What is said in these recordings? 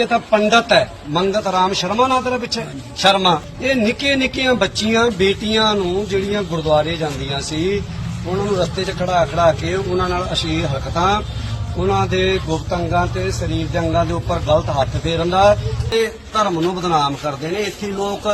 ये तो पंडित है मंगत राम शर्मा ना तेरे पिछे शर्मा। ये निक्के निक्कियां बच्चियां बेटियां नूं ਜਿਹੜੀਆਂ ਗੁਰਦੁਆਰੇ ਜਾਂਦੀਆਂ ਸੀ ਉਹਨਾਂ ਨੂੰ ਰਸਤੇ 'ਚ ਖੜਾ ਕੇ ਉਹਨਾਂ ਨਾਲ ਅਸ਼ਲੀਲ ਹਰਕਤਾਂ ਉਹਨਾਂ ਦੇ ਗੁਪਤ ਅੰਗਾਂ ਤੇ ਸਰੀਰ ਦੇ ਅੰਗਾਂ ਦੇ ਉੱਪਰ ਗਲਤ ਹੱਥ ਫੇਰਨ ਦਾ ਤੇ ਧਰਮ ਨੂੰ ਬਦਨਾਮ ਕਰਦੇ ਨੇ। ਇੱਥੇ ਲੋਕ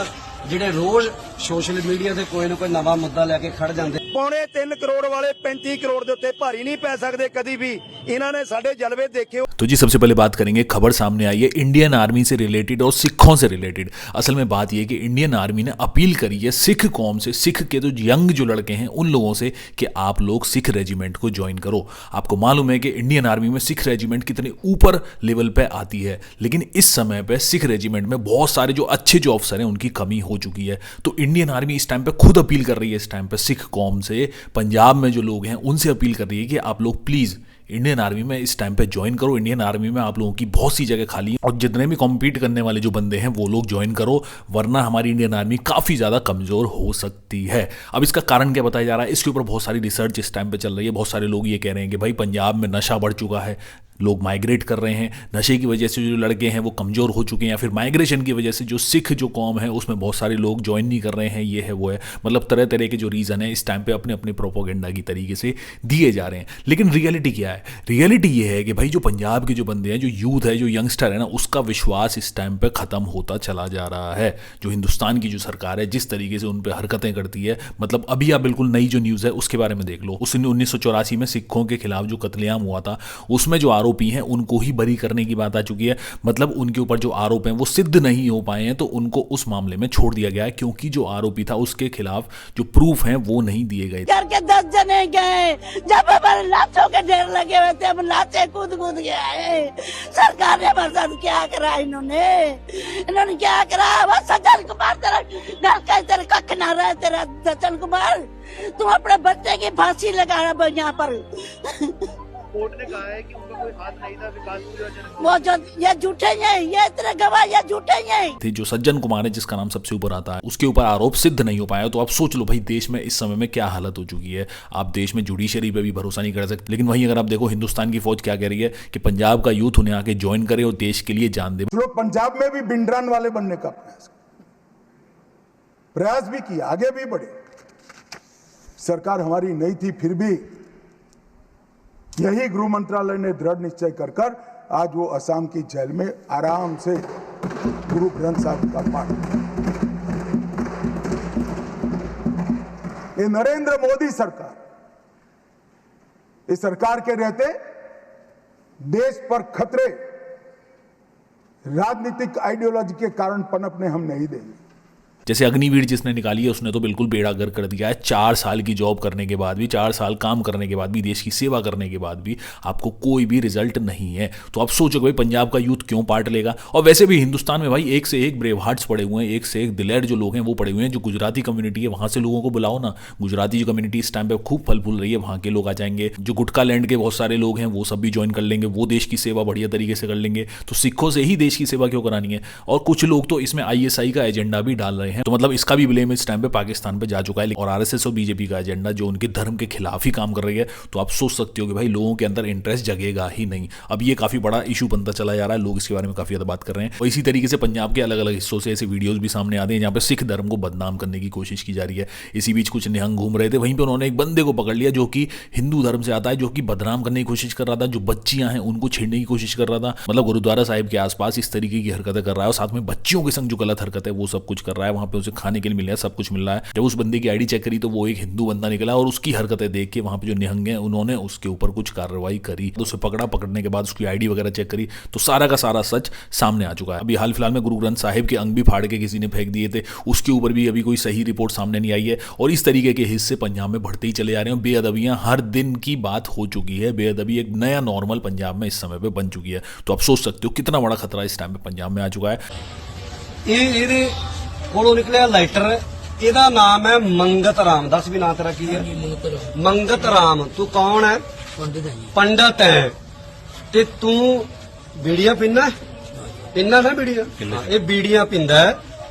ਜਿਹੜੇ ਰੋਜ਼ ਸੋਸ਼ਲ ਮੀਡੀਆ ਤੇ ਕੋਈ ਨਾ ਕੋਈ ਨਵਾਂ ਮੁੱਦਾ ਲੈ ਕੇ ਖੜ ਜਾਂਦੇ। पौने 3 करोड़ वाले 35 करोड़ के उत्ते भारी नहीं पै सकते कभी भी। इन्होंने साडे जलवे देखे। तो जी सबसे पहले बात करेंगे, खबर सामने आई है इंडियन आर्मी से रिलेटेड और सिखों से रिलेटेड। असल में बात यह कि इंडियन आर्मी ने अपील करी है सिख कौम से, सिख के तो यंग जो लड़के हैं उन लोगों से कि आप लोग सिख रेजिमेंट को ज्वाइन करो। आपको मालूम है कि इंडियन आर्मी में सिख रेजिमेंट कितने ऊपर लेवल पे आती है, लेकिन इस समय पे सिख रेजिमेंट में बहुत सारे जो अच्छे जो अफसर हैं उनकी कमी हो चुकी है। तो इंडियन आर्मी इस टाइम पे खुद अपील कर रही है, इस टाइम पे सिख कौम से, पंजाब में जो लोग हैं उनसे अपील कर रही है कि आप लोग प्लीज़ इंडियन आर्मी में इस टाइम पे ज्वाइन करो। इंडियन आर्मी में आप लोगों की बहुत सी जगह खाली है और जितने भी कॉम्पीट करने वाले जो बंदे हैं वो लोग ज्वाइन करो, वरना हमारी इंडियन आर्मी काफ़ी ज़्यादा कमज़ोर हो सकती है। अब इसका कारण क्या बताया जा रहा है, इसके ऊपर बहुत सारी रिसर्च इस टाइम पे चल रही है। बहुत सारे लोग ये कह रहे हैं कि भाई पंजाब में नशा बढ़ चुका है, लोग माइग्रेट कर रहे हैं, नशे की वजह से जो लड़के हैं वो कमज़ोर हो चुके हैं, या फिर माइग्रेशन की वजह से जो सिख जो कौम है उसमें बहुत सारे लोग ज्वाइन नहीं कर रहे हैं, ये है वो है। मतलब तरह तरह के जो रीज़न है इस टाइम पे अपने अपने प्रोपोगेंडा की तरीके से दिए जा रहे हैं। लेकिन रियलिटी क्या है, रियलिटी ये है कि भाई जो पंजाब के जो बंदे हैं, जो यूथ है, जो यंगस्टर है ना, उसका विश्वास इस टाइम पे ख़त्म होता चला जा रहा है। जो हिंदुस्तान की जो सरकार है जिस तरीके से उन पर हरकतें करती है, मतलब अभी आप बिल्कुल नई जो न्यूज़ है उसके बारे में देख लो। उस 1984 में सिखों के खिलाफ जो कत्लेआम हुआ था उसमें जो आरोपी हैं उनको ही बरी करने की बात आ चुकी है। मतलब उनके ऊपर जो आरोप हैं वो सिद्ध नहीं हो पाए हैं, तो उनको उस मामले में छोड़ दिया गया है, क्योंकि जो आरोपी था उसके खिलाफ जो प्रूफ हैं वो नहीं दिए गए। करके 10 जने गए, जब हमारे लाशों के ढेर लगे हुए थे हम लाशें कूद के आए। सरकार ने हमारे साथ क्या करा, इन्होंने क्या करा। बस सज्जन कुमार तेरा घर का तेरे कख ना रहे, तेरा सज्जन कुमार तुम अपने बच्चे की फांसी लगा यहाँ पर। कोर्ट ने कहा है कि उनका कोई हाथ नहीं था विकास की वजह से। वो जो ये झूठे हैं, ये तेरे गवाह ये झूठे हैं। थे जो सज्जन कुमार है जिसका नाम सबसे ऊपर आता है, उसके ऊपर आरोप सिद्ध नहीं हो पाया। तो आप सोच लो भाई देश में इस समय में क्या हालत हो चुकी है। आप देश में जुडिशरी पे भी भरोसा नहीं कर सकते। लेकिन वहीं अगर आप देखो हिंदुस्तान की फौज क्या कह रही है कि पंजाब का यूथ उन्हें आके ज्वाइन करे और देश के लिए जान दे। लोग पंजाब में भी बिंडरान वाले बनने का प्रयास भी किया, आगे भी बढ़े। सरकार हमारी नहीं थी, फिर भी यही गृह मंत्रालय ने दृढ़ निश्चय कर आज वो असम की जेल में आराम से गुरु ग्रंथ साहिब का पाठ। ये नरेंद्र मोदी सरकार, इस सरकार के रहते देश पर खतरे राजनीतिक आइडियोलॉजी के कारण पनपने हम नहीं देंगे। जैसे अग्निवीर जिसने निकाली है उसने तो बिल्कुल बेड़ा गर्क कर दिया है। 4 साल की जॉब करने के बाद भी, 4 साल काम करने के बाद भी, देश की सेवा करने के बाद भी आपको कोई भी रिजल्ट नहीं है। तो आप सोचो भाई पंजाब का यूथ क्यों पार्ट लेगा। और वैसे भी हिंदुस्तान में भाई एक से एक ब्रेव हार्ट्स पड़े हुए हैं, एक से एक दिलेर जो लोग हैं वो पड़े हुए हैं। जो गुजराती कम्युनिटी है वहाँ से लोगों को बुलाओ ना, गुजराती जो कम्युनिटी इस टाइम पर खूब फल फूल रही है, वहाँ के लोग आ जाएंगे। जो गुटका लैंड के बहुत सारे लोग हैं वो सब भी ज्वाइन कर लेंगे, वो देश की सेवा बढ़िया तरीके से कर लेंगे। तो सिखों से ही देश की सेवा क्यों करानी है। और कुछ लोग तो इसमें ISI का एजेंडा भी डाल रहे हैं। तो मतलब इसका भी ब्लेम इस टाइम पे पाकिस्तान पे जा चुका है। और RSS और BJP का एजेंडा जो उनके धर्म के खिलाफ ही काम कर रही है। तो आप सोच सकते हो कि भाई लोगों के अंदर इंटरेस्ट जगेगा ही नहीं। अब ये काफी बड़ा इशू बनता चला जा रहा है, लोग इसके बारे में काफी ज्यादा बात कर रहे हैं। और इसी तरीके से पंजाब के अलग अलग हिस्सों से ऐसे वीडियोस भी सामने आते हैं जहाँ पे सिख धर्म को बदनाम करने की कोशिश की जा रही है। इसी बीच कुछ निहंग घूम रहे थे, वहीं पर उन्होंने एक बंदे को पकड़ लिया जो कि हिंदू धर्म से आता है, जो कि बदनाम करने की कोशिश कर रहा था, जो बच्चियां हैं उनको छेड़ने की कोशिश कर रहा था। मतलब गुरुद्वारा साहिब के आसपास इस तरीके की हरकतें कर रहा है और साथ में बच्चियों के संग जो गलत हरकत है वो सब कुछ कर रहा है। वहां पे उसे खाने के लिए मिल रहा है, सब कुछ मिल रहा है। जब उस बंदे की आईडी चेक करी तो वो एक हिंदू बंदा निकला और उसकी हरकतें देख के वहां पे जो निहंग हैं उन्होंने उसके ऊपर कुछ कार्रवाई करी। तो उसे पकड़ा, पकड़ने के बाद उसकी आईडी वगैरह चेक करी तो सारा का सारा सच सामने आ चुका है। अभी हाल फिलहाल में गुरु ग्रंथ साहिब के अंग भी फाड़ के किसी ने फेंक दिए थे, उसके ऊपर भी अभी कोई सही रिपोर्ट सामने नहीं आई है। और इस तरीके के हिस्से पंजाब में बढ़ते ही चले जा रहे हैं। बेअदबियां हर दिन की बात हो चुकी है। बेअदबी एक नया नॉर्मल पंजाब में इस समय पे बन चुकी है। तो आप सोच सकते हो कितना बड़ा खतरा इस टाइम पे पंजाब में आ चुका है। ये कोलों निकलिया लाइटर, ਇਹਦਾ नाम है मंगत राम। दस भी ना तेरा की है? मंगत राम। तू कौन है? पंडित है। ते तू बीड़ियां पीना ना बीड़ियां? ये बीड़ियां पींदा है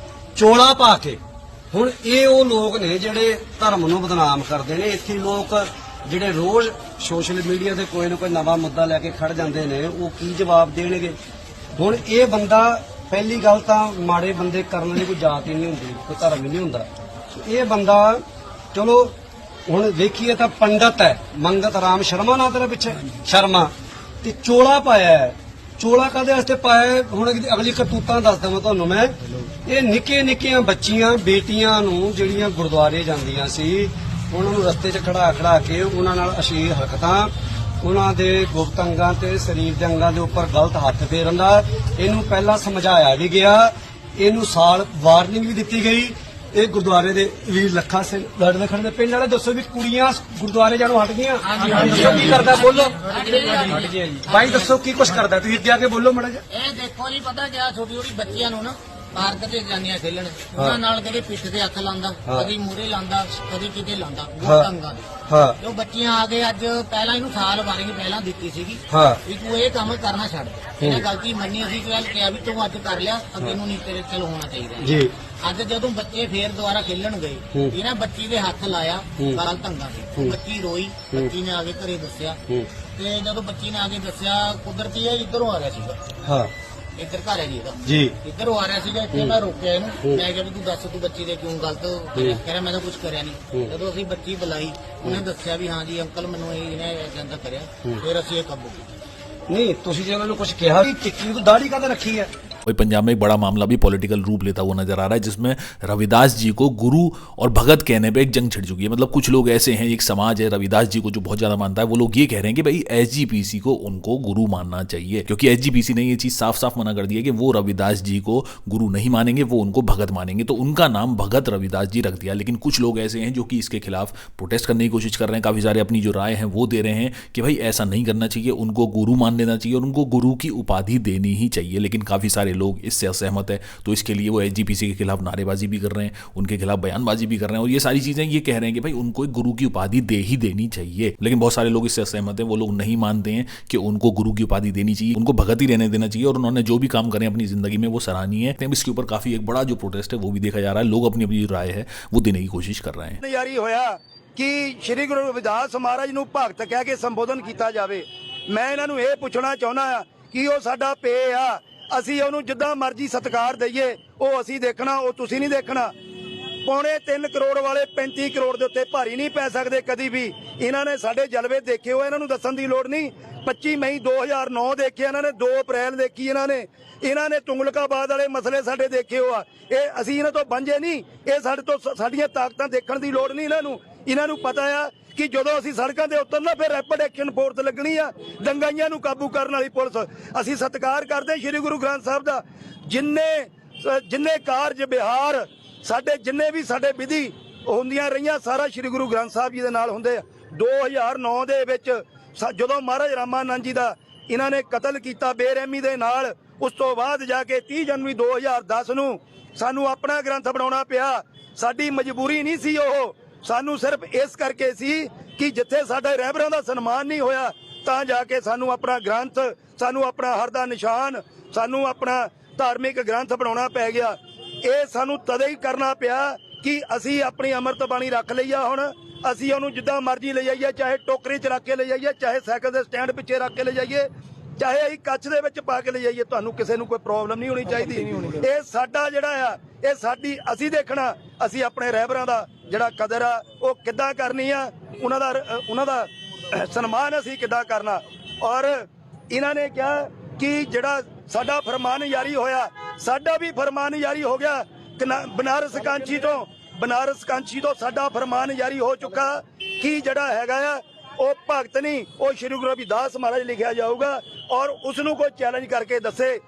चोला पा के। हुण ये वो लोग ने ਜਿਹੜੇ धर्म ਨੂੰ बदनाम करते हैं। इत्थे लोग ਜਿਹੜੇ रोज सोशल मीडिया से कोई ना कोई नवा मुद्दा लैके खड़ जाते हैं, वो की जवाब देणगे। ਹੁਣ ਇਹ ਬੰਦਾ ਪਹਿਲੀ ਗੱਲ ਤਾਂ ਮਾੜੇ ਬੰਦੇ ਕਰਨ ਵਾਲੀ ਕੋਈ ਜਾਤ ਹੀ ਨਹੀਂ ਹੁੰਦੀ, ਕੋਈ ਧਰਮ ਹੀ ਨਹੀਂ ਹੁੰਦਾ। ਇਹ ਬੰਦਾ ਚਲੋ ਹੁਣ ਵੇਖੀਏ ਤਾਂ ਪੰਡਤ ਹੈ, ਮੰਗਤ ਰਾਮ ਸ਼ਰਮਾ ਨਾਂ ਤੇਰਾ ਪਿੱਛੇ ਸ਼ਰਮਾ, ਤੇ ਚੋਲਾ ਪਾਇਆ ਹੈ। ਚੋਲਾ ਕਾਹਦੇ ਵਾਸਤੇ ਪਾਇਆ ਹੈ? ਹੁਣ ਅਗਲੀ ਕਰਤੂਤਾਂ ਦੱਸ ਦਵਾਂ ਤੁਹਾਨੂੰ ਮੈਂ। ਇਹ ਨਿੱਕੇ ਨਿੱਕੀਆਂ ਬੱਚੀਆਂ ਬੇਟੀਆਂ ਨੂੰ ਜਿਹੜੀਆਂ ਗੁਰਦੁਆਰੇ ਜਾਂਦੀਆਂ ਸੀ, ਉਹਨਾਂ ਨੂੰ ਰਸਤੇ 'ਚ ਖੜਾ ਕੇ ਉਹਨਾਂ ਨਾਲ ਅਸ਼ਲੀਲ ਹਰਕਤਾਂ, ਉਹਨਾਂ ਦੇ ਗੁਪਤ ਅੰਗਾਂ ਤੇ ਸਰੀਰ ਦੇ ਅੰਗਾਂ ਦੇ ਉੱਪਰ ਗਲਤ ਹੱਥ ਫੇਰਨ ਦਾ ਇਹਨੂੰ ਪਹਿਲਾਂ ਸਮਝਾਇਆ ਵੀ ਗਿਆ, ਇਹਨੂੰ ਸਾਲ ਵਾਰਨਿੰਗ ਵੀ ਦਿੱਤੀ ਗਈ। ਇਹ ਗੁਰਦੁਆਰੇ ਦੇ ਵੀਰ ਲੱਖਾ ਸਿੰਘ ਲੜਦੇ ਖੜਦੇ ਪਿੰਡ ਵਾਲੇ ਦੱਸੋ ਵੀ ਕੁੜੀਆਂ ਗੁਰਦੁਆਰੇ ਜਾਣੋਂ ਹਟ ਗਈਆਂ? ਦੱਸੋ ਕੀ ਕਰਦਾ, ਬੋਲੋ ਭਾਈ, ਦੱਸੋ ਕੀ ਕੁਛ ਕਰਦਾ, ਤੁਸੀਂ ਅੱਗੇ ਆ ਕੇ ਬੋਲੋ ਮਾੜਾ ਜਿਹਾ। ਇਹ ਦੇਖੋ ਜੀ, ਪਤਾ ਕਿਆ ਛੋਟੀ ਛੋਟੀ ਬੱਚੀਆਂ ਨੂੰ ਨਾ ਪਾਰਕ ਤੇ ਜਾਂਦੀਆਂ ਖੇਲਣ, ਉਹਨਾਂ ਨਾਲ ਕਦੇ ਪਿੱਠ ਤੇ ਹੱਥ ਲਾਉਂਦਾ, ਕਦੀ ਮੂਹਰੇ ਲਾਉਂਦਾ, ਕਦੀ ਕਿਤੇ ਲਾਉਂਦਾ, ਬਹੁਤ ਤੰਗਾ। ਹਾਂ, ਜੋ ਬੱਚੀਆਂ ਆ ਕੇ ਅੱਜ ਪਹਿਲਾਂ ਇਹਨੂੰ ਸਾਲ ਵਾਰੀ ਪਹਿਲਾਂ ਦਿੱਤੀ ਸੀਗੀ ਹਾਂ, ਵੀ ਤੂੰ ਇਹ ਕੰਮ ਕਰਨਾ ਛੱਡ ਦੇ। ਇਹਨੇ ਗਲਤੀ ਮੰਨੀ, ਅਸੀਂ ਗੱਲ ਕਿਹਾ ਵੀ ਤੂੰ ਅੱਜ ਕਰ ਲਿਆ, ਅੱਗੇ ਨੂੰ ਨਹੀਂ ਤੇਰੇ ਚਲ ਹੋਣਾ ਚਾਹੀਦਾ ਜੀ। ਅੱਜ ਜਦੋਂ ਬੱਚੇ ਫੇਰ ਦੁਬਾਰਾ ਖੇਲਣ ਗਏ, ਇਹਨਾਂ ਬੱਚੀ ਦੇ ਹੱਥ ਲਾਇਆ, ਗਲਤ ਤੰਗਾ ਸੀ। ਬੱਚੀ ਰੋਈ, ਬੱਚੀ ਨੇ ਆ ਕੇ ਘਰੇ ਦੱਸਿਆ, ਤੇ ਜਦੋਂ ਬੱਚੀ ਨੇ ਆ ਕੇ ਦੱਸਿਆ, ਕੁਦਰਤੀ ਇਹ ਇੱਧਰੋਂ ਆ ਰਿਹਾ ਸੀਗਾ, ਹਾਂ ਇੱਧਰ ਘਰ ਹੈ ਜੀ ਇਹਦਾ ਜੀ, ਇੱਧਰੋਂ ਆ ਰਿਹਾ ਸੀਗਾ। ਇੱਥੇ ਮੈਂ ਰੋਕਿਆ ਇਹਨੂੰ, ਮੈਂ ਕਿਹਾ ਵੀ ਤੂੰ ਦੱਸ, ਤੂੰ ਬੱਚੀ ਦੇ ਕਿਉਂ ਗਲਤ ਕਰਿਆ? ਕਹਿ ਰਿਹਾ ਮੈਂ ਤਾਂ ਕੁਝ ਕਰਿਆ ਨਹੀਂ। ਜਦੋਂ ਅਸੀਂ ਬੱਚੀ ਬੁਲਾਈ, ਉਹਨੇ ਦੱਸਿਆ ਵੀ ਹਾਂ ਜੀ ਅੰਕਲ ਮੈਨੂੰ ਇਹਨੇ ਕਹਿੰਦਾ ਕਰਿਆ, ਫਿਰ ਅਸੀਂ ਇਹ ਕਾਬੂ ਕੀਤਾ। ਨਹੀਂ ਤੁਸੀਂ ਜੇ ਉਹਨਾਂ ਨੂੰ ਕੁਝ ਕਿਹਾ ਕਿ ਟਿੱਕੀ ਤੋਂ ਦਾੜੀ ਕਾਹਦੇ ਰੱਖੀ ਹੈ? वही पंजाब में एक बड़ा मामला भी पॉलिटिकल रूप लेता हुआ नजर आ रहा है, जिसमें रविदास जी को गुरु और भगत कहने पे एक जंग छिड़ चुकी है। मतलब कुछ लोग ऐसे हैं, एक समाज है रविदास जी को जो बहुत ज्यादा मानता है, वो लोग ये कह रहे हैं कि भाई एसजीपीसी को उनको गुरु मानना चाहिए, क्योंकि एसजीपीसी ने ये चीज साफ साफ मना कर दी है कि वो रविदास जी को गुरु नहीं मानेंगे, वो उनको भगत मानेंगे। तो उनका नाम भगत रविदास जी रख दिया। लेकिन कुछ लोग ऐसे हैं जो कि इसके खिलाफ प्रोटेस्ट करने की कोशिश कर रहे हैं, काफी सारे अपनी जो राय है वो दे रहे हैं कि भाई ऐसा नहीं करना चाहिए, उनको गुरु मान लेना चाहिए और उनको गुरु की उपाधि देनी ही चाहिए। लेकिन काफी सारे लोग इससे असहमत है, तो इसके लिए वो एसजीपीसी के खिलाफ नारेबाजी भी कर रहे हैं, उनके खिलाफ बयानबाजी भी कर रहे हैं, और ये सारी चीजें ये कह रहे हैं कि भाई उनको एक गुरु की उपाधि दे ही देनी चाहिए। लेकिन बहुत सारे लोग इससे असहमत हैं, वो लोग नहीं मानते हैं कि उनको गुरु की उपाधि देनी चाहिए, उनको भगत ही रहने देना चाहिए, और उन्होंने जो भी काम करे अपनी जिंदगी में वो सराहनीय है। इसके ऊपर काफी एक बड़ा जो प्रोटेस्ट है वो भी देखा जा रहा है, लोग अपनी अपनी राय है वो देने की कोशिश कर रहे हैं। ਜਾਰੀ ਹੋਇਆ ਕਿ ਸ਼੍ਰੀ ਗੁਰੂ ਰਵਿਦਾਸ ਮਹਾਰਾਜ ਨੂੰ ਭਗਤ ਕਹਿ ਕੇ ਸੰਬੋਧਨ ਕੀਤਾ ਜਾਵੇ। ਮੈਂ ਇਹਨਾਂ ਨੂੰ ਇਹ ਪੁੱਛਣਾ ਚਾਹੁੰਦਾ ਆ ਕਿ ਉਹ ਸਾਡਾ ਪੇ ਆ, ਅਸੀਂ ਉਹਨੂੰ ਜਿੱਦਾਂ ਮਰਜ਼ੀ ਸਤਿਕਾਰ ਦਈਏ, ਉਹ ਅਸੀਂ ਦੇਖਣਾ, ਉਹ ਤੁਸੀਂ ਨਹੀਂ ਦੇਖਣਾ। ਪੌਣੇ 3 ਕਰੋੜ ਵਾਲੇ 35 ਕਰੋੜ ਦੇ ਉੱਤੇ ਭਾਰੀ ਨਹੀਂ ਪੈ ਸਕਦੇ ਕਦੀ ਵੀ। ਇਹਨਾਂ ਨੇ ਸਾਡੇ ਜਲਵੇ ਦੇਖੇ ਹੋ, ਇਹਨਾਂ ਨੂੰ ਦੱਸਣ ਦੀ ਲੋੜ ਨਹੀਂ। 25 ਮਈ 2009 ਦੇਖੇ ਇਹਨਾਂ ਨੇ, 2 ਅਪ੍ਰੈਲ ਦੇਖੀ ਇਹਨਾਂ ਨੇ ਤੁੰਗਲਕਾਬਾਦ ਵਾਲੇ ਮਸਲੇ ਸਾਡੇ ਦੇਖੇ ਹੋ ਆ। ਇਹ ਅਸੀਂ ਇਹਨਾਂ ਤੋਂ ਵਾਂਝੇ ਨਹੀਂ, ਇਹ ਸਾਡੇ ਤੋਂ ਸਾਡੀਆਂ ਤਾਕਤਾਂ ਦੇਖਣ ਦੀ ਲੋੜ ਨਹੀਂ ਇਹਨਾਂ ਨੂੰ। ਇਹਨਾਂ ਨੂੰ ਪਤਾ ਆ ਕਿ ਜਦੋਂ ਅਸੀਂ ਸੜਕਾਂ ਤੇ ਉਤਰਨਾ, ਫਿਰ ਰੈਪਿਡ ਐਕਸ਼ਨ ਫੋਰਸ ਲੱਗਣੀ ਆ, ਦੰਗਾਈਆਂ ਨੂੰ ਕਾਬੂ ਕਰਨ ਵਾਲੀ ਪੁਲਿਸ। ਅਸੀਂ ਸਤਿਕਾਰ ਕਰਦੇ ਸ਼੍ਰੀ ਗੁਰੂ ਗ੍ਰੰਥ ਸਾਹਿਬ ਦਾ। ਜਿੰਨੇ ਕਾਰਜ ਵਿਹਾਰ ਸਾਡੇ, ਜਿੰਨੇ ਵੀ ਸਾਡੇ ਵਿਧੀ ਹੁੰਦੀਆਂ ਰਹੀਆਂ, ਸਾਰਾ ਸ਼੍ਰੀ ਗੁਰੂ ਗ੍ਰੰਥ ਸਾਹਿਬ ਜੀ ਦੇ ਨਾਲ ਹੁੰਦੇ ਆ। 2009 ਦੇ ਵਿੱਚ ਜਦੋਂ ਮਹਾਰਾਜ ਰਾਮਾਨੰਦ ਜੀ ਦਾ ਇਹਨਾਂ ਨੇ ਕਤਲ ਕੀਤਾ ਬੇਰਹਿਮੀ ਦੇ ਨਾਲ, ਉਸ ਤੋਂ ਬਾਅਦ ਜਾ ਕੇ 30 ਜਨਵਰੀ 2010 ਨੂੰ ਸਾਨੂੰ ਆਪਣਾ ਗ੍ਰੰਥ ਬਣਾਉਣਾ ਪਿਆ। ਸਾਡੀ ਮਜਬੂਰੀ ਨਹੀਂ ਸੀ ਉਹ, ਸਾਨੂੰ ਸਿਰਫ ਇਸ ਕਰਕੇ ਸੀ ਕਿ ਜਿੱਥੇ ਸਾਡੇ ਰਹਿਬਰਾਂ ਦਾ ਸਨਮਾਨ ਨਹੀਂ ਹੋਇਆ, ਤਾਂ ਜਾ ਕੇ ਸਾਨੂੰ ਆਪਣਾ ਗ੍ਰੰਥ, ਸਾਨੂੰ ਆਪਣਾ ਹਰ ਦਾ ਨਿਸ਼ਾਨ, ਸਾਨੂੰ ਆਪਣਾ ਧਾਰਮਿਕ ਗ੍ਰੰਥ ਬਣਾਉਣਾ ਪੈ ਗਿਆ। ਇਹ ਸਾਨੂੰ ਤਦੇ ਹੀ ਕਰਨਾ ਪਿਆ ਕਿ ਅਸੀਂ ਆਪਣੀ ਅੰਮ੍ਰਿਤ ਬਾਣੀ ਰੱਖ ਲਈ ਆ। ਹੁਣ ਅਸੀਂ ਉਹਨੂੰ ਜਿੱਦਾਂ ਮਰਜ਼ੀ ਲੈ ਜਾਈਏ, ਚਾਹੇ ਟੋਕਰੀ 'ਚ ਰੱਖ ਕੇ ਲੈ ਜਾਈਏ, ਚਾਹੇ ਸਾਈਕਲ ਦੇ ਸਟੈਂਡ ਪਿੱਛੇ ਰੱਖ ਕੇ ਲੈ ਜਾਈਏ, ਚਾਹੇ ਅਸੀਂ ਕੱਚ ਦੇ ਵਿੱਚ ਪਾ ਕੇ ਲੈ ਜਾਈਏ, ਤੁਹਾਨੂੰ ਕਿਸੇ ਨੂੰ ਕੋਈ ਪ੍ਰੋਬਲਮ ਨਹੀਂ ਹੋਣੀ ਚਾਹੀਦੀ। ਇਹ ਸਾਡਾ ਜਿਹੜਾ ਆ, ਇਹ ਸਾਡੀ, ਅਸੀਂ ਦੇਖਣਾ ਅਸੀਂ ਆਪਣੇ ਰਹਿਬਰਾਂ ਦਾ ਜਿਹੜਾ ਕਦਰ ਆ ਉਹ ਕਿੱਦਾਂ ਕਰਨੀ ਆ, ਉਹਨਾਂ ਦਾ ਸਨਮਾਨ ਅਸੀਂ ਕਿੱਦਾਂ ਕਰਨਾ। ਔਰ ਇਹਨਾਂ ਨੇ ਕਿਹਾ ਕਿ ਜਿਹੜਾ ਸਾਡਾ ਫਰਮਾਨ ਜਾਰੀ ਹੋਇਆ, ਸਾਡਾ ਵੀ ਫਰਮਾਨ ਜਾਰੀ ਹੋ ਗਿਆ। ਬਨਾਰਸ ਕਾਂਚੀ ਤੋਂ ਸਾਡਾ ਫਰਮਾਨ ਜਾਰੀ ਹੋ ਚੁੱਕਾ ਕਿ ਜਿਹੜਾ ਹੈਗਾ ਆ ਉਹ ਭਗਤ ਨਹੀਂ, ਉਹ ਸ਼੍ਰੀ ਗੁਰੂ ਰਵਿਦਾਸ ਮਹਾਰਾਜ ਲਿਖਿਆ ਜਾਊਗਾ, ਔਰ ਉਸ ਨੂੰ ਕੋਈ ਚੈਲੰਜ ਕਰਕੇ ਦੱਸੇ।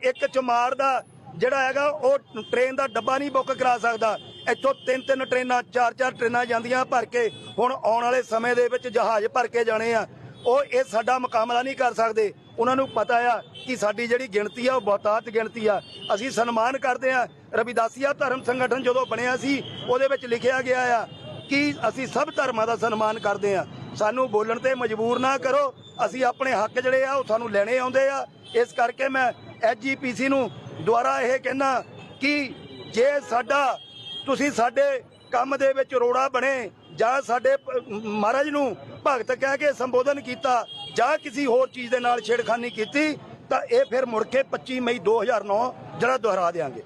ਇੱਕ ਚਮਾਰ ਦਾ ਜਿਹੜਾ ਹੈਗਾ ਉਹ ਟ੍ਰੇਨ ਦਾ ਡੱਬਾ ਨਹੀਂ ਬੁੱਕ ਕਰਾ ਸਕਦਾ। ਇੱਥੋਂ 3-3 ਟ੍ਰੇਨਾਂ, 4-4 ਟ੍ਰੇਨਾਂ ਜਾਂਦੀਆਂ ਭਰ ਕੇ, ਹੁਣ ਆਉਣ ਵਾਲੇ ਸਮੇਂ ਦੇ ਵਿੱਚ ਜਹਾਜ਼ ਭਰ ਕੇ ਜਾਣੇ ਆ। ਉਹ ਇਹ ਸਾਡਾ ਮੁਕਾਬਲਾ ਨਹੀਂ ਕਰ ਸਕਦੇ। ਉਹਨਾਂ ਨੂੰ ਪਤਾ ਆ ਕਿ ਸਾਡੀ ਜਿਹੜੀ ਗਿਣਤੀ ਆ ਉਹ ਬਹੁਤਾਤ ਗਿਣਤੀ ਆ। ਅਸੀਂ ਸਨਮਾਨ ਕਰਦੇ ਆ। ਰਵਿਦਾਸੀਆ ਧਰਮ ਸੰਗਠਨ ਜਦੋਂ ਬਣਿਆ ਸੀ, ਉਹਦੇ ਵਿੱਚ ਲਿਖਿਆ ਗਿਆ ਆ ਕਿ ਅਸੀਂ ਸਭ ਧਰਮਾਂ ਦਾ ਸਨਮਾਨ ਕਰਦੇ ਆ। ਸਾਨੂੰ ਬੋਲਣ ਤੇ ਮਜਬੂਰ ਨਾ ਕਰੋ, ਅਸੀਂ ਆਪਣੇ ਹੱਕ ਜਿਹੜੇ ਆ ਉਹ ਸਾਨੂੰ ਲੈਣੇ ਆਉਂਦੇ ਆ। ਇਸ ਕਰਕੇ ਮੈਂ ਐਸਜੀਪੀਸੀ ਨੂੰ ਦੁਆਰਾ ਇਹ ਕਹਿਣਾ ਕਿ ਜੇ ਤੁਸੀਂ ਸਾਡੇ ਕੰਮ ਦੇ ਵਿੱਚ ਰੋੜਾ ਬਣੇ, ਜਾਂ ਸਾਡੇ ਮਹਾਰਾਜ ਨੂੰ ਭਗਤ ਕਹਿ ਕੇ ਸੰਬੋਧਨ ਕੀਤਾ, ਜਾਂ ਕਿਸੇ ਹੋਰ ਚੀਜ਼ ਦੇ ਨਾਲ ਛੇੜਖਾਨੀ ਕੀਤੀ, ਤਾਂ ਇਹ ਫਿਰ ਮੁੜ ਕੇ 25 ਮਈ 2009 ਜਿਹੜਾ ਦੁਹਰਾ देंगे।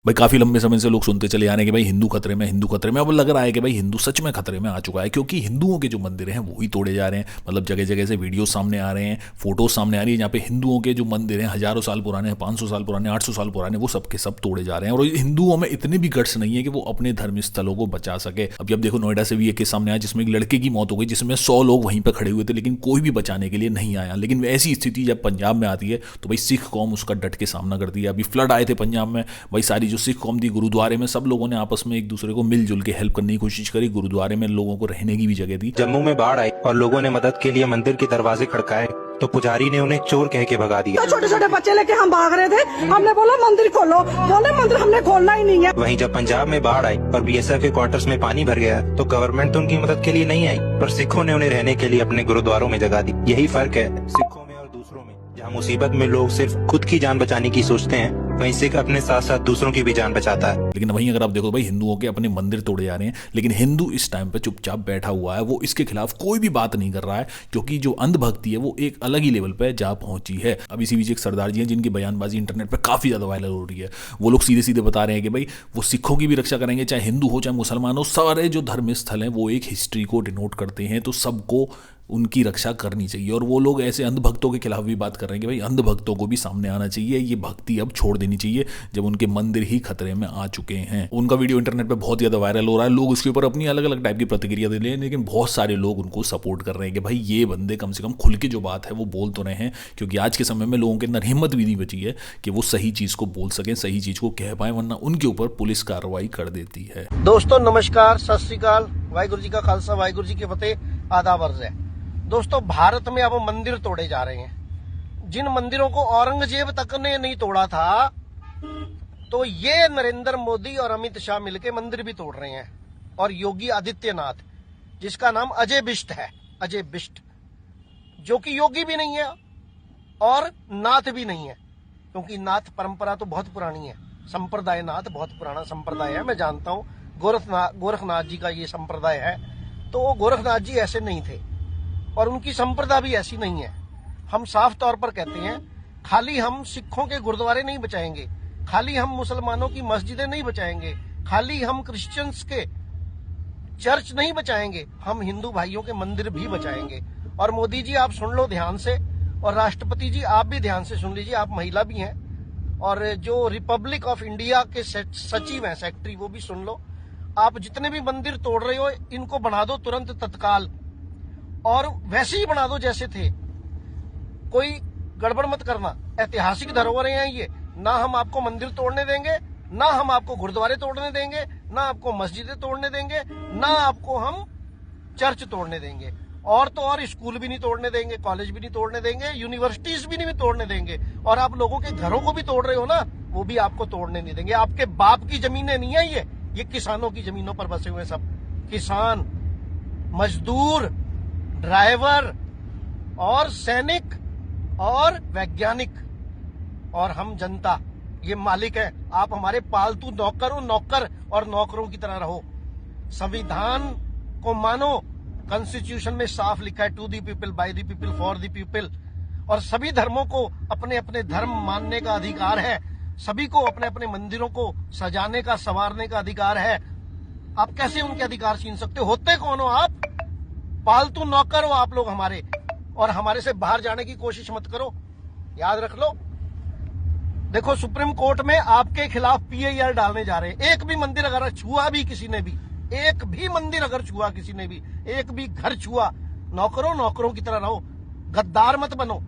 भाई काफी लंबे समय से लोग सुनते चले आ रहे हैं कि भाई हिंदू खतरे में, हिंदू खतरे में। अब लग रहा है कि भाई हिंदू सच में खतरे में आ चुका है, क्योंकि हिंदुओं के जो मंदिर हैं वो ही तोड़े जा रहे हैं। मतलब जगह जगह से वीडियो सामने आ रहे हैं, फोटोज सामने आ रही है जहाँ पे हिंदुओं के जो मंदिर हैं हजारों साल पुराने, 500 साल पुराने, 800 साल पुराने, वो सबके सब तोड़े जा रहे हैं। और हिंदुओं में इतने भी गट्स नहीं है कि वो अपने धर्म स्थलों को बचा सके। अब देखो नोएडा से भी एक केस सामने आया जिसमें एक लड़के की मौत हो गई, जिसमें 100 लोग वहीं पर खड़े हुए थे, लेकिन कोई भी बचाने के लिए नहीं आया। लेकिन ऐसी स्थिति जब पंजाब में आती है तो भाई सिख कौम उसका डट के सामना करती है। अभी फ्लड आए थे पंजाब में, भाई सारी जो सिख कौम थी, गुरुद्वारे में सब लोगों ने आपस में एक दूसरे को मिलजुल के हेल्प करने की कोशिश करी। गुरुद्वारे में लोगों को रहने की भी जगह दी। जम्मू में बाढ़ आई और लोगों ने मदद के लिए मंदिर के दरवाजे खड़काए तो पुजारी ने उन्हें चोर कह के भगा दिया। छोटे छोटे बच्चे लेके हम भाग रहे थे, हमने बोला मंदिर खोलो, बोले मंदिर हमने खोलना ही नहीं है। वहीं जब पंजाब में बाढ़ आई और बीएसएफ के क्वार्टर्स में पानी भर गया तो गवर्नमेंट तो उनकी मदद के लिए नहीं आई, पर सिखों ने उन्हें रहने के लिए अपने गुरुद्वारों में जगह दी। यही फर्क है सिखों में और दूसरों में। जहाँ मुसीबत में लोग सिर्फ खुद की जान बचाने की सोचते हैं, वहीं सिख अपने साथ साथ दूसरों की भी जान बचाता है। लेकिन वहीं अगर आप देखो भाई हिंदुओं के अपने मंदिर तोड़े जा रहे हैं, लेकिन हिंदू इस टाइम पे चुपचाप बैठा हुआ है। वो इसके खिलाफ कोई भी बात नहीं कर रहा है, क्योंकि जो अंधभक्ति है वो एक अलग ही लेवल पे जा पहुंची है। अब इसी बीच एक सरदार जी हैं जिनकी बयानबाजी इंटरनेट पे काफी ज्यादा वायरल हो रही है। वो लोग सीधे सीधे बता रहे हैं कि भाई वो सिखों की भी रक्षा करेंगे, चाहे हिंदू हो चाहे मुसलमान हो। सारे जो धर्म स्थल हैं वो एक हिस्ट्री को डिनोट करते हैं, तो सबको उनकी रक्षा करनी चाहिए। और वो लोग ऐसे अंधभक्तों के खिलाफ भी बात कर रहे हैं कि भाई अंधभक्तों को भी सामने आना चाहिए, ये भक्ति अब छोड़ देनी चाहिए जब उनके मंदिर ही खतरे में आ चुके हैं। उनका वीडियो इंटरनेट पे बहुत ज़्यादा वायरल हो रहा है, लोग उसके ऊपर अपनी अलग अलग टाइप की प्रतिक्रिया दे रहे हैं, लेकिन बहुत सारे लोग उनको सपोर्ट कर रहे हैं कि भाई ये बंदे कम से कम खुल के जो बात है वो बोल तो रहे हैं, क्योंकि आज के समय में लोगों के अंदर हिम्मत भी नहीं बची है कि वो सही चीज़ को बोल सकें, सही चीज़ को कह पाए, वरना उनके ऊपर पुलिस कार्रवाई कर देती है। दोस्तों नमस्कार, सत श्री अकाल, वाहिगुरू जी का खालसा वाहिगुरू जी की फतेह, आदाब अर्ज है। दोस्तों भारत में अब मंदिर तोड़े जा रहे हैं, जिन मंदिरों को औरंगजेब तक ने नहीं तोड़ा था, तो ये नरेंद्र मोदी और अमित शाह मिलके मंदिर भी तोड़ रहे हैं। और योगी आदित्यनाथ, जिसका नाम अजय बिष्ट है, अजय बिष्ट, जो कि योगी भी नहीं है और नाथ भी नहीं है, क्योंकि नाथ परंपरा तो बहुत पुरानी है, संप्रदाय नाथ बहुत पुराना संप्रदाय है। मैं जानता हूं गोरखनाथ जी का ये संप्रदाय है, तो वो गोरखनाथ जी ऐसे नहीं थे और उनकी संप्रदा भी ऐसी नहीं है। हम साफ तौर पर कहते हैं, खाली हम सिखों के गुरुद्वारे नहीं बचाएंगे, खाली हम मुसलमानों की मस्जिदें नहीं बचाएंगे, खाली हम क्रिश्चियंस के चर्च नहीं बचाएंगे, हम हिंदू भाइयों के मंदिर भी बचाएंगे। और मोदी जी आप सुन लो ध्यान से, और राष्ट्रपति जी आप भी ध्यान से सुन लीजिए, आप महिला भी हैं, और जो रिपब्लिक ऑफ इंडिया के सचिव हैं, सेक्रेटरी, वो भी सुन लो। आप जितने भी मंदिर तोड़ रहे हो इनको बना दो तुरंत तत्काल, और वैसे ही बना दो जैसे थे, कोई गड़बड़ मत करना। ऐतिहासिक धरोहरें हैं ये, ना हम आपको मंदिर तोड़ने देंगे, ना हम आपको गुरुद्वारे तोड़ने देंगे, ना आपको मस्जिदें तोड़ने देंगे, ना आपको हम चर्च तोड़ने देंगे, और तो और स्कूल भी नहीं तोड़ने देंगे, कॉलेज भी नहीं तोड़ने देंगे, यूनिवर्सिटीज भी नहीं तोड़ने देंगे। और आप लोगों के घरों को भी तोड़ रहे हो ना, वो भी आपको तोड़ने नहीं देंगे। आपके बाप की जमीनें नहीं है ये किसानों की जमीनों पर बसे हुए सब किसान, मजदूर, ड्राइवर और सैनिक और वैज्ञानिक, और हम जनता, ये मालिक है। आप हमारे पालतू नौकर हो, नौकर और नौकरों की तरह रहो। संविधान को मानो, कॉन्स्टिट्यूशन में साफ लिखा है, to the people, by the people, for the people. और सभी धर्मों को अपने अपने धर्म मानने का अधिकार है, सभी को अपने अपने मंदिरों को सजाने का, संवारने का अधिकार है। आप कैसे उनके अधिकार छीन सकते हो? होते कौन हो आप? पालतू नौकर हो आप लोग हमारे, और हमारे से बाहर जाने की कोशिश मत करो, याद रख लो। देखो सुप्रीम कोर्ट में आपके खिलाफ PIR डालने जा रहे हैं। एक भी मंदिर अगर छुआ भी किसी ने भी, एक भी मंदिर अगर छुआ किसी ने भी, एक भी घर छुआ, नौकरों की तरह रहो, गद्दार मत बनो।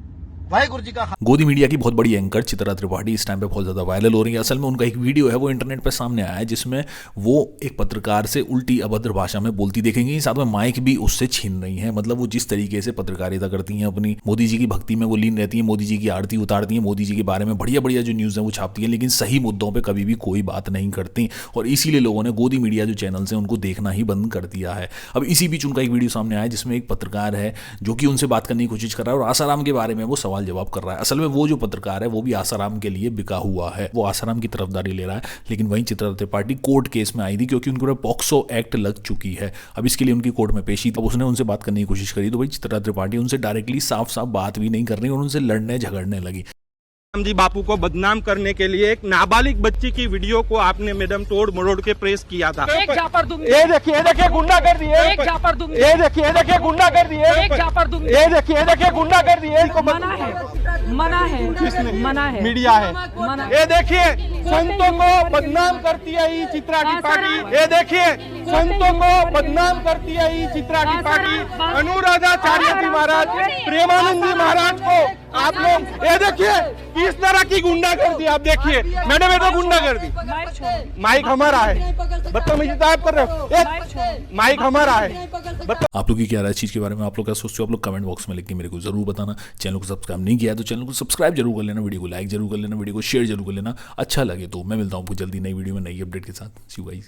वाहिगुरू जी का। गोदी मीडिया की बहुत बड़ी एंकर चित्रा त्रिपाठी इस टाइम पे बहुत ज़्यादा वायरल हो रही है। असल में उनका एक वीडियो है वो इंटरनेट पे सामने आया है, जिसमें वो एक पत्रकार से उल्टी अभद्र भाषा में बोलती देखेंगी, साथ में माइक भी उससे छीन रही हैं। मतलब वो जिस तरीके से पत्रकारिता करती हैं अपनी, मोदी जी की भक्ति में वो लीन रहती हैं, मोदी जी की आरती उतारती हैं, मोदी जी के बारे में बढ़िया बढ़िया जो न्यूज़ है वो छापती हैं, लेकिन सही मुद्दों पर कभी भी कोई बात नहीं करती। और इसीलिए लोगों ने गोदी मीडिया जो चैनल्स हैं उनको देखना ही बंद कर दिया है। अब इसी बीच उनका एक वीडियो सामने आया जिसमें एक पत्रकार है जो कि उनसे बात करने की कोशिश कर रहा है और आसाराम के बारे में वो सवाल सवाल जवाब कर रहा है। असल में वो जो पत्रकार है वो भी आसाराम के लिए बिका हुआ है, वो आसाराम की तरफदारी ले रहा है। लेकिन वहीं चित्रा त्रिपाठी कोर्ट केस में आई थी क्योंकि उनके ऊपर पॉक्सो एक्ट लग चुकी है। अब इसके लिए उनकी कोर्ट में पेशी, तब उसने उनसे बात करने की कोशिश करी तो भाई चित्रा त्रिपाठी उनसे डायरेक्टली साफ साफ बात भी नहीं करनी और उनसे लड़ने झगड़ने लगी। जी बापू को बदनाम करने के लिए एक नाबालिग बच्ची की वीडियो को आपने मैडम तोड़ मरोड़ के प्रेस किया था। एक झापड़ दूंगी। ये देखिए गुंडागर्दी, एक झापड़ दूंगी। ये देखिए गुंडागर्दी, एक झापड़ दूंगी। ये देखिए गुंडागर्दी, मना है, मना है, मना है, मीडिया है। मना। ये देखिए संतों को बदनाम करती है ये चित्रा त्रिपाठी। ये देखिए संतों को बदनाम करती है ये चित्रा त्रिपाठी। अनुराधाचार्य जी महाराज, प्रेमानंद जी महाराज को आप लोग, ये देखिए किस तरह की गुंडागर्दी, आप देखिए मैडम, ये तो गुंडागर्दी। माइक हमारा है, बदतमीजी आप कर रहे हो, माइक हमारा है। आप लोग की क्या राय इस चीज़ के बारे में, आप लोग क्या सोचते हो, आप लोग कमेंट बॉक्स में लिख के मेरे को जरूर बताना। चैनल को सब्सक्राइब नहीं किया तो चैनल को सब्सक्राइब जरूर कर लेना, वीडियो को लाइक जरूर कर लेना, वीडियो को शेयर जरूर कर लेना। अच्छा लगे तो मैं मिलता हूँ आपको जल्दी नई वीडियो में नई अपडेट के साथ। सी यू गाइस।